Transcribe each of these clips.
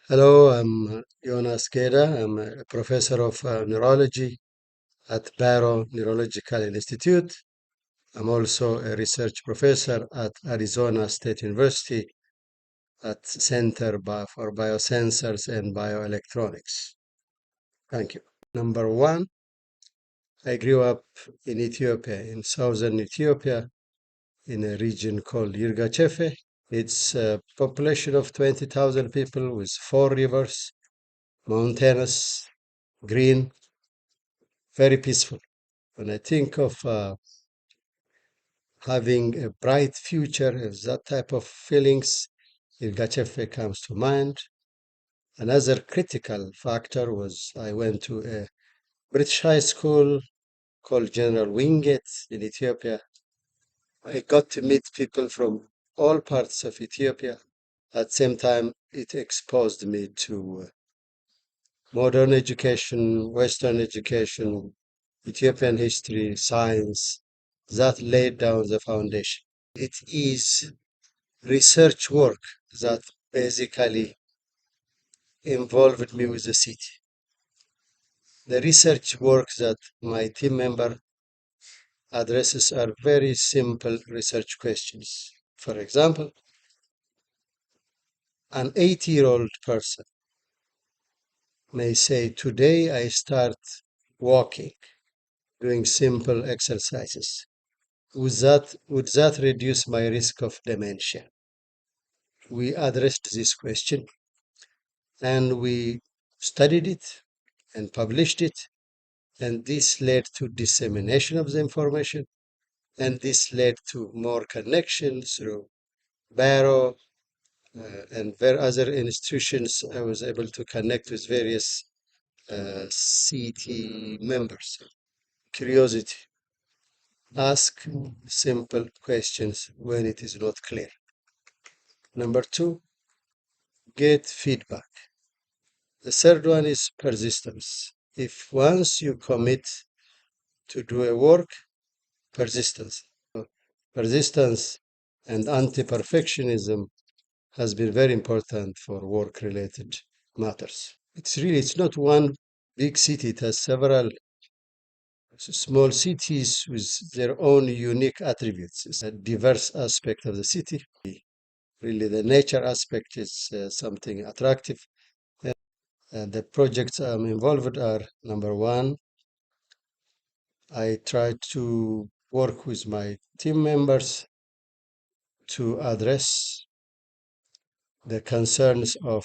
Hello, I'm Jonas Geda. I'm a professor of neurology at Barrow Neurological Institute. I'm also a research professor at Arizona State University at for Biosensors and Bioelectronics. Thank you. Number one, I grew up in Ethiopia, in southern Ethiopia, in a region called Yirgachefe. It's a population of 20,000 people with 4 rivers, mountainous, green, very peaceful. When I think of having a bright future, if that type of feelings, Irgachefe comes to mind. Another critical factor was I went to a British high school called General Wingate in Ethiopia. I got to meet people from all parts of Ethiopia. At the same time, it exposed me to modern education, Western education, Ethiopian history, science, that laid down the foundation. It is research work that basically involved me with the city. The research work that my team member addresses are very simple research questions. For example, an 80-year-old person may say, today I start walking, doing simple exercises. Would that reduce my risk of dementia? We addressed this question and we studied it and published it, and this led to dissemination of the information, and this led to more connections through Barrow and other institutions. I was able to connect with various CT members. Curiosity. Ask simple questions when it is not clear. Number two, get feedback. The third one is persistence. If once you commit to do a work, persistence. Persistence and anti-perfectionism has been very important for work-related matters. It's not one big city. It has several small cities with their own unique attributes. It's a diverse aspect of the city. Really, the nature aspect is something attractive. And the projects I'm involved are, number one, I try to work with my team members to address the concerns of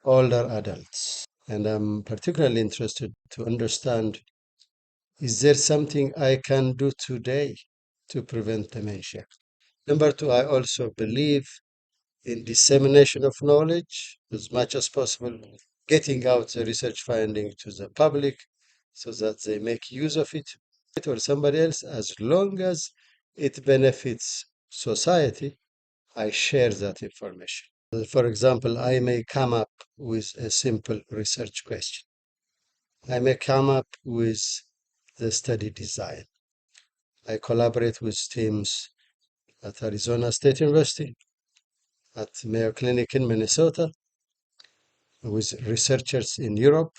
older adults. And I'm particularly interested to understand, is there something I can do today to prevent dementia? Number two, I also believe in dissemination of knowledge as much as possible, getting out the research finding to the public so that they make use of it or somebody else, as long as it benefits society. I share that information. For example, I may come up with a simple research question. I may come up with the study design. I collaborate with teams at Arizona State University, at Mayo Clinic in Minnesota, with researchers in Europe.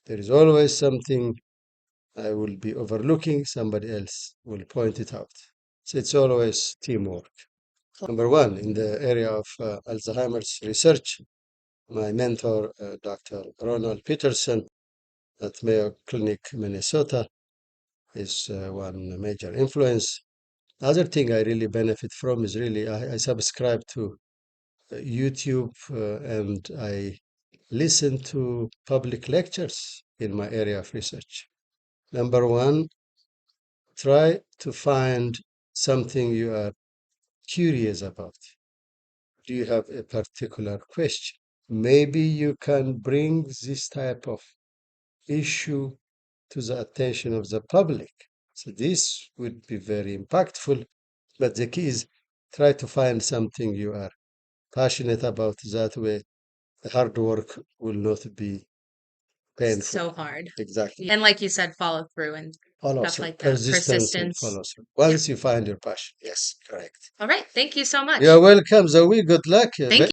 There is always something I will be overlooking, somebody else will point it out. So it's always teamwork. Number one, in the area of Alzheimer's research, my mentor, Dr. Ronald Peterson at Mayo Clinic, Minnesota, is one major influence. Other thing I really benefit from is really I subscribe to YouTube and I listen to public lectures in my area of research. Number one, try to find something you are curious about. Do you have a particular question? Maybe you can bring this type of issue to the attention of the public. So this would be very impactful. But the key is try to find something you are passionate about. That way, the hard work will not be painful. So hard. Exactly. And like you said, follow through and Follow stuff through. like that. Persistence and follow through. Once you find your passion. Yes, correct. All right. Thank you so much. You're welcome, Zoe. Good luck. Thank you.